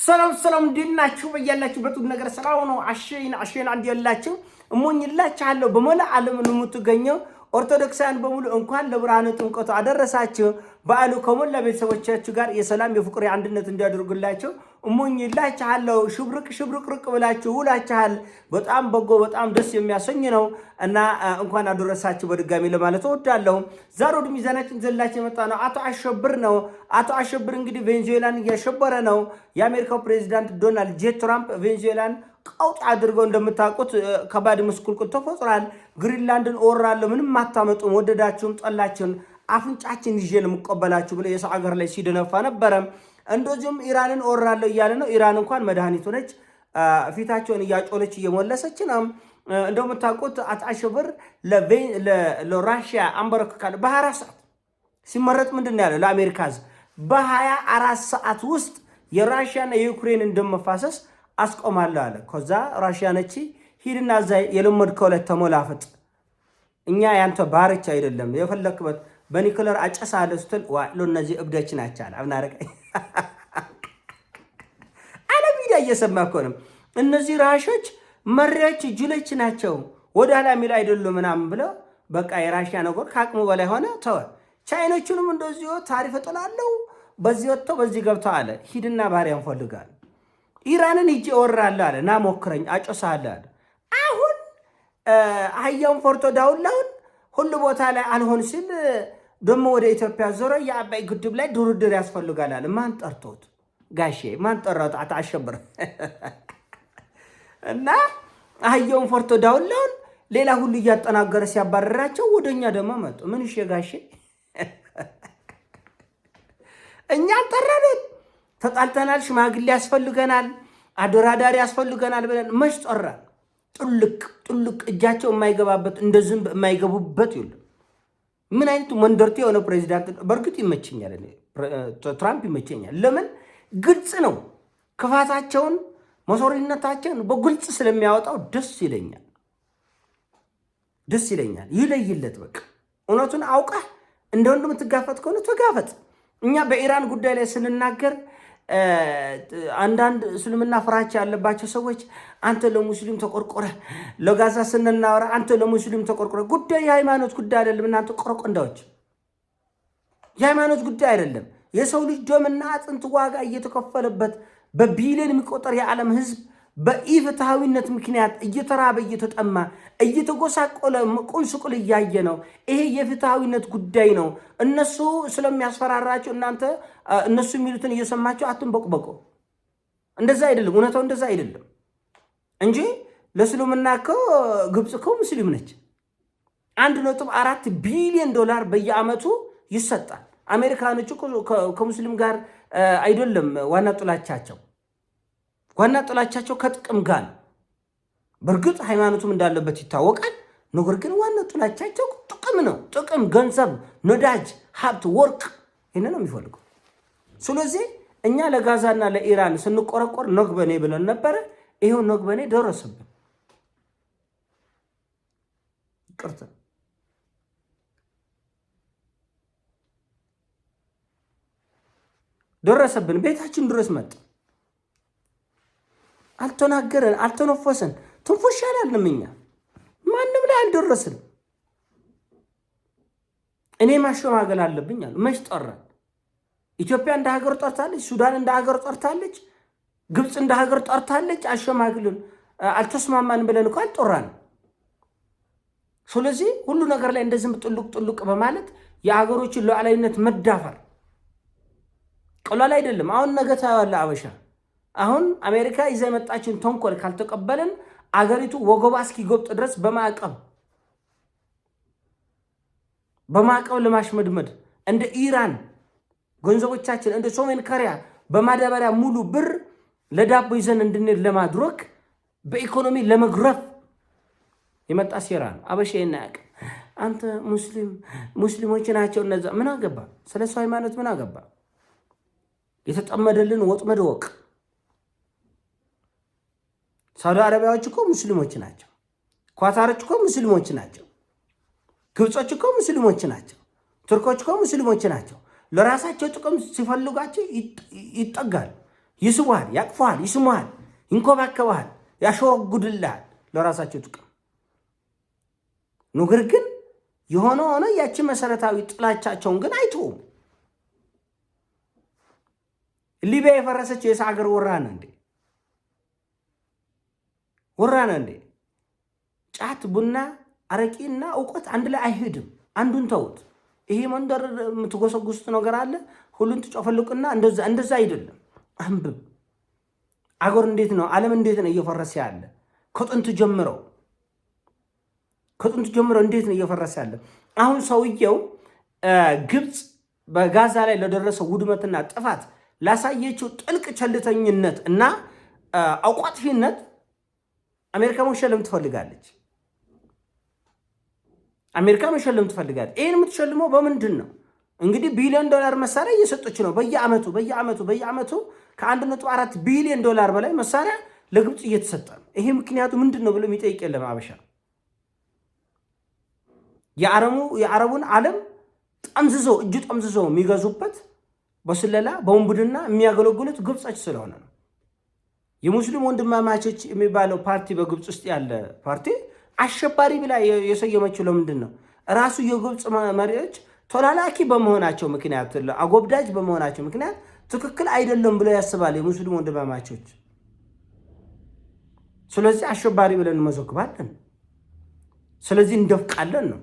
ሰላም እንዲናችሁ በያላችሁበት ነገር ሰላም ነው። አሸይን አንድ ያላችሁ እሞኝላችኋለሁ። በመላ ዓለም የምትገኘው ኦርቶዶክሳውያን በሙሉ እንኳን ለብርሃነ ጥምቀቱ አደረሳችሁ። በዓሉ ከሞላ ቤተሰቦቻችሁ ጋር የሰላም የፍቅር የአንድነት እንዲያደርጉላችሁ እሞኝላችኋለሁ። ሽብርቅ ብላችሁ ውላችኋል። በጣም በጎ በጣም ደስ የሚያሰኝ ነው እና እንኳን አደረሳችሁ በድጋሚ ለማለት እወዳለሁ። ዛሬ ወደ ሚዛናችን ዘላችሁ የመጣ ነው አቶ አሸብር ነው። አቶ አሸብር እንግዲህ ቬንዙዌላን እያሸበረ ነው። የአሜሪካው ፕሬዚዳንት ዶናልድ ጄ ትራምፕ ቬንዙዌላን ቀውጥ አድርገው እንደምታውቁት ከባድ ምስቁልቁል ተፈጥሯል። ግሪንላንድን እወራለሁ ምንም አታመጡም ወደዳችሁም ጠላችሁም አፍንጫችን ይዤ ለምቀበላችሁ ብለ የሰው ሀገር ላይ ሲደነፋ ነበረ። እንደዚሁም ኢራንን እወራለሁ እያለ ነው። ኢራን እንኳን መድኃኒት ሆነች፣ ፊታቸውን እያጮለች እየሞለሰች ነው። እንደምታውቁት አቶ አሸብር ለራሽያ አንበረክካለሁ በ24 ሰዓት ሲመረጥ ምንድን ነው ያለው ለአሜሪካ ሕዝብ በ24 ሰዓት ውስጥ የራሽያና የዩክሬንን ደም መፋሰስ አስቆማለሁ አለ። ከዛ ራሽያ ነች ሂድና እዛ የለመድከው ላይ ተሞላፈጥ፣ እኛ ያንተ ባርቻ አይደለም የፈለክበት በኒኩለር አጨሳለሁ ስትል እነዚህ እብዶች ናቸው አለ። አብናረቀ ዓለም ሚዲያ እየሰማ እኮ ነው። እነዚህ ራሾች መሪዎች ጅሎች ናቸው ወደ ኋላ የሚል አይደሉም ምናምን ብለው በቃ የራሽያ ነገር ከአቅሙ በላይ ሆነ ተወ። ቻይኖቹንም እንደዚሁ ታሪፍ እጥላለሁ በዚህ ወጥተው በዚህ ገብተው አለ። ሂድና ባሪያ እንፈልጋለን። ኢራንን ሂጅ እወራለሁ አለ። ና ሞክረኝ አጨሳለሁ አለ። አሁን አህያውን ፈርቶ ዳውላውን ሁሉ ቦታ ላይ አልሆን ሲል ደግሞ ወደ ኢትዮጵያ ዞረ። የአባይ ግድብ ላይ ድርድር ያስፈልጋል አለ። ማን ጠርቶት? ጋሼ ማን ጠራው? አቶ አሸብር እና አህያውን ፈርቶ ዳውላውን ሌላ ሁሉ እያጠናገረ ሲያባረራቸው ወደኛ ደግሞ መጡ። ምን እሺ ጋሼ እኛን ጠራኑት፣ ተጣልተናል፣ ሽማግሌ ያስፈልገናል፣ አደራዳሪ ያስፈልገናል ብለን መች ጠራን? ጥልቅ እጃቸው የማይገባበት እንደ ዝንብ የማይገቡበት ይሉ ምን አይነቱ መንደርቴ የሆነ ፕሬዚዳንት። በእርግጥ ይመቸኛል፣ ትራምፕ ይመቸኛል። ለምን? ግልጽ ነው። ክፋታቸውን መሰሪነታቸውን በግልጽ ስለሚያወጣው ደስ ይለኛል። ይለይለት በቃ እውነቱን አውቀህ እንደ ወንድ የምትጋፈጥ ከሆነ ተጋፈጥ። እኛ በኢራን ጉዳይ ላይ ስንናገር አንዳንድ እስልምና ፍራቻ ያለባቸው ሰዎች አንተ ለሙስሊም ተቆርቆረ፣ ለጋዛ ስንናወራ አንተ ለሙስሊም ተቆርቆረ። ጉዳይ የሃይማኖት ጉዳይ አይደለም። እናንተ ቆረቆንዳዎች፣ የሃይማኖት ጉዳይ አይደለም። የሰው ልጅ ደምና አጥንት ዋጋ እየተከፈለበት በቢሊዮን የሚቆጠር የዓለም ሕዝብ በኢፍትሐዊነት ምክንያት እየተራበ እየተጠማ እየተጎሳቆለ ቁልስቁል እያየ ነው። ይሄ የፍትሐዊነት ጉዳይ ነው። እነሱ ስለሚያስፈራራቸው እናንተ እነሱ የሚሉትን እየሰማቸው አትንበቅበቁ። እንደዛ አይደለም፣ እውነታው እንደዛ አይደለም እንጂ ለእስልምና እኮ ግብፅ እኮ ሙስሊም ነች። 1.4 ቢሊዮን ዶላር በየዓመቱ ይሰጣል። አሜሪካኖቹ ከሙስሊም ጋር አይደለም ዋና ጥላቻቸው ከጥቅም ጋር ነው። በእርግጥ ሃይማኖቱም እንዳለበት ይታወቃል። ነገር ግን ዋና ጥላቻቸው ጥቅም ነው። ጥቅም፣ ገንዘብ፣ ነዳጅ፣ ሀብት፣ ወርቅ ይህን ነው የሚፈልገው። ስለዚህ እኛ ለጋዛና ለኢራን ስንቆረቆር ነግበኔ ብለን ነበረ። ይሄው ነግበኔ ደረሰብን። ይቅርታ ደረሰብን። ቤታችን ድረስ መጣ። አልተናገረን፣ አልተነፈሰን። ትንፎሽ አላልንም። እኛ ማንም ላይ አልደረስንም። እኔ ማሸማገል አለብኝ አሉ። መች ጠራን? ኢትዮጵያ እንደ ሀገር ጠርታለች። ሱዳን እንደ ሀገር ጠርታለች። ግብፅ እንደ ሀገር ጠርታለች። አሸማግልን አልተስማማን ብለን እኮ አልጠራንም። ስለዚህ ሁሉ ነገር ላይ እንደዚህም ጥሉቅ በማለት የሀገሮችን ሉዓላዊነት መዳፈር ቀላል አይደለም። አሁን ነገ ታያለህ አበሻ። አሁን አሜሪካ ይዛ የመጣችን ተንኮል ካልተቀበልን አገሪቱ ወገባ እስኪጎብጥ ድረስ በማዕቀብ ለማሽመድመድ እንደ ኢራን ገንዘቦቻችን እንደ ሰሜን ኮሪያ በማዳበሪያ ሙሉ ብር ለዳቦ ይዘን እንድንሄድ ለማድረግ በኢኮኖሚ ለመግረፍ የመጣ ሴራ ነው። አበሻ ይናቅ። አንተ ሙስሊሞች ናቸው እነዛ። ምን አገባ? ስለሱ ሃይማኖት ምን አገባ? የተጠመደልን ወጥመድ ወቅ። ሳውዲ አረቢያዎች እኮ ሙስሊሞች ናቸው። ኳታሮች እኮ ሙስሊሞች ናቸው። ግብጾች እኮ ሙስሊሞች ናቸው። ቱርኮች እኮ ሙስሊሞች ናቸው። ለራሳቸው ጥቅም ሲፈልጓቸው ይጠጋል። ይስዋል፣ ያቅፋል፣ ይስማል፣ ይንኮባከባል፣ ያሾረጉድልሃል ለራሳቸው ጥቅም። ነገር ግን የሆነ ሆነ ያቺ መሰረታዊ ጥላቻቸውን ግን አይተውም። ሊቢያ የፈረሰችው የሳ ሀገር ወራነ እንዴ? ወራነ እንዴ? ጫት፣ ቡና፣ አረቂና እውቀት አንድ ላይ አይሄድም። አንዱን ተውት። ይሄ መንደር የምትጎሰጉሱት ነገር አለ፣ ሁሉን ትጨፈልቁና እንደዛ አይደለም። አንብብ። አገር እንዴት ነው? ዓለም እንዴት ነው እየፈረሰ ያለ? ከጥንት ጀምሮ እንዴት ነው እየፈረሰ ያለ? አሁን ሰውየው ግብፅ በጋዛ ላይ ለደረሰው ውድመትና ጥፋት ላሳየችው ጥልቅ ቸልተኝነት እና አቋጥፊነት አሜሪካ መሸለም ትፈልጋለች። ይህን የምትሸልመው በምንድን ነው? እንግዲህ $1 ቢሊዮን መሳሪያ እየሰጠች ነው። በየዓመቱ ከ1.4 ቢሊዮን ዶላር በላይ መሳሪያ ለግብፅ እየተሰጠ ነው። ይሄ ምክንያቱ ምንድን ነው ብሎ የሚጠይቅ የለም። አበሻ የአረቡን ዓለም እጁ ጠምዝዞ የሚገዙበት በስለላ በወንብድና የሚያገለግሉት ግብጾች ስለሆነ ነው። የሙስሊም ወንድማማቾች የሚባለው ፓርቲ በግብፅ ውስጥ ያለ ፓርቲ አሸባሪ ብላ የሰየመችው ለምንድን ነው? ራሱ የግብፅ መሪዎች ተላላኪ በመሆናቸው ምክንያት፣ አጎብዳጅ በመሆናቸው ምክንያት ትክክል አይደለም ብለው ያስባል የሙስሊም ወንድማማቾች። ስለዚህ አሸባሪ ብለን እንመዘግባለን። ስለዚህ እንደፍቃለን ነው፣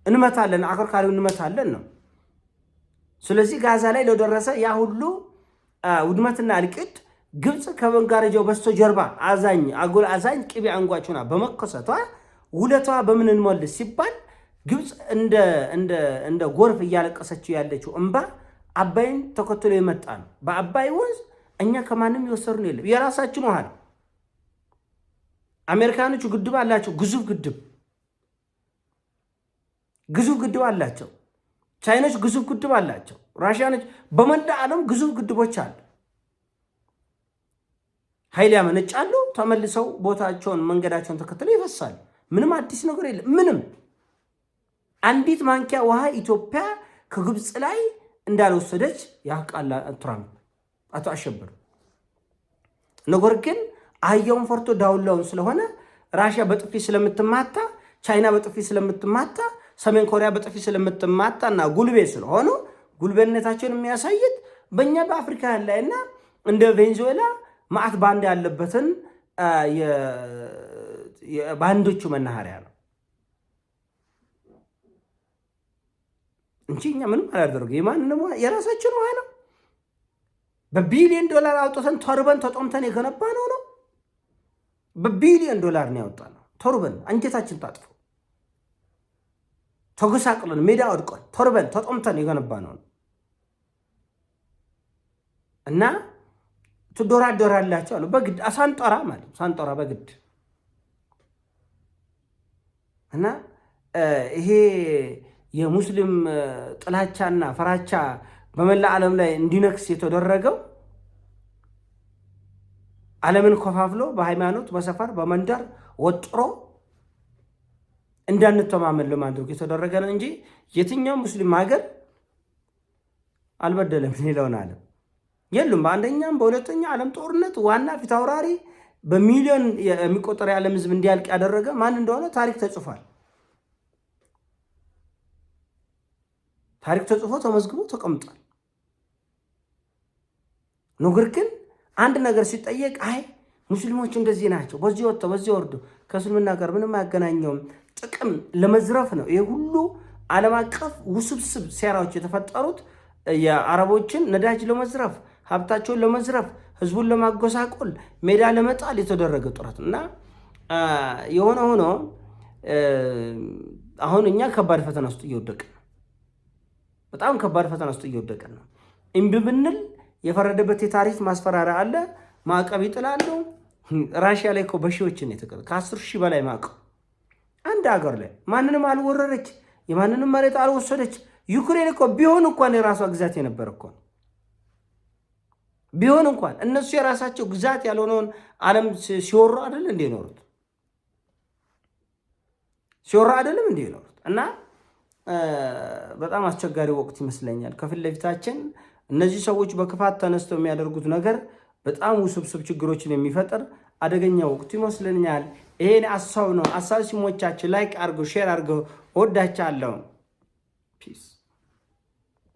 እንመታለን፣ አከርካሪውን እንመታለን ነው። ስለዚህ ጋዛ ላይ ለደረሰ ያ ሁሉ ውድመትና እልቂት ግብፅ ከመጋረጃው በስተጀርባ አዛኝ ቅቤ አንጓቹና በመከሰቷ ውለቷ በምን እንመልስ ሲባል ግብፅ እንደ ጎርፍ እያለቀሰችው ያለችው እንባ አባይን ተከትሎ የመጣ ነው። በአባይ ወንዝ እኛ ከማንም የወሰድነው የለም። የራሳችን ውሃ ነው። አሜሪካኖቹ ግድብ አላቸው፣ ግዙፍ ግድብ አላቸው። ቻይኖች ግዙፍ ግድብ አላቸው። ራሽያኖች፣ በመላ ዓለም ግዙፍ ግድቦች አሉ። ኃይል ያመነጫሉ፣ ተመልሰው ቦታቸውን መንገዳቸውን ተከትለው ይፈሳሉ። ምንም አዲስ ነገር የለም። ምንም አንዲት ማንኪያ ውሃ ኢትዮጵያ ከግብፅ ላይ እንዳልወሰደች ያውቃል ትራምፕ፣ አቶ አሸብር። ነገር ግን አህያውን ፈርቶ ዳውላውን ስለሆነ ራሽያ በጥፊ ስለምትማታ፣ ቻይና በጥፊ ስለምትማታ፣ ሰሜን ኮሪያ በጥፊ ስለምትማታ እና ጉልቤ ስለሆኑ ጉልቤነታቸውን የሚያሳይት በእኛ በአፍሪካ ላይና እንደ ቬንዙዌላ ማዕት ባንድ ያለበትን ባንዶቹ መናኸሪያ ነው እንጂ እኛ ምንም አላደረገ። የማንንም የራሳችን ውሃ ነው። $1 ቢሊዮን አውጥተን ተርበን ተጦምተን የገነባ ነው። $1 ቢሊዮን ነው ያወጣነው። ተርበን አንጀታችን ታጥፎ ተጎሳቅለን ሜዳ ወድቀን ተርበን ተጦምተን የገነባ ነው እና ትዶራደራላችሁ አሉ። በግድ ሳንጠራ ማለት ሳንጠራ በግድ እና ይሄ የሙስሊም ጥላቻና ፍራቻ በመላ ዓለም ላይ እንዲነክስ የተደረገው ዓለምን ከፋፍሎ በሃይማኖት፣ በሰፈር፣ በመንደር ወጥሮ እንዳንተማመን ለማድረግ የተደረገ ነው እንጂ የትኛው ሙስሊም ሀገር አልበደለም ሌላውን ዓለም የሉም። በአንደኛም በሁለተኛ ዓለም ጦርነት ዋና ፊት አውራሪ በሚሊዮን የሚቆጠር የዓለም ሕዝብ እንዲያልቅ ያደረገ ማን እንደሆነ ታሪክ ተጽፏል። ታሪክ ተጽፎ ተመዝግቦ ተቀምጧል። ነገር ግን አንድ ነገር ሲጠየቅ አይ ሙስሊሞች እንደዚህ ናቸው፣ በዚህ ወጥተው በዚህ ወርዶ ከእስልምና ጋር ምንም አያገናኘውም፣ ጥቅም ለመዝረፍ ነው። ይሄ ሁሉ ዓለም አቀፍ ውስብስብ ሴራዎች የተፈጠሩት የአረቦችን ነዳጅ ለመዝረፍ፣ ሀብታቸውን ለመዝረፍ፣ ህዝቡን ለማጎሳቆል፣ ሜዳ ለመጣል የተደረገ ጥረት እና የሆነ ሆኖ አሁን እኛ ከባድ ፈተና ውስጥ እየወደቅን ነው። በጣም ከባድ ፈተና ውስጥ እየወደቅን ነው። እምቢ ብንል የፈረደበት የታሪፍ ማስፈራሪያ አለ፣ ማዕቀብ ይጥላሉ። ራሽያ ላይ እኮ በሺዎችን የተቀረ ከ10,000 በላይ ማዕቀብ አንድ ሀገር ላይ ማንንም አልወረረች፣ የማንንም መሬት አልወሰደች። ዩክሬን እኮ ቢሆን እንኳን የራሷ ግዛት የነበረ እኮ ቢሆን እንኳን እነሱ የራሳቸው ግዛት ያልሆነውን ዓለም ሲወሩ አይደል እንዴ ኖሩት? ሲወሩ አይደለም እንዴ ኖሩት? እና በጣም አስቸጋሪ ወቅት ይመስለኛል ከፊት ለፊታችን። እነዚህ ሰዎች በክፋት ተነስተው የሚያደርጉት ነገር በጣም ውስብስብ ችግሮችን የሚፈጥር አደገኛ ወቅት ይመስለኛል። ይሄን ሀሳብ ነው። ሀሳብ ሲሞቻችሁ ላይክ አድርጉ፣ ሼር አድርጉ። ወዳቻለሁ። ፒስ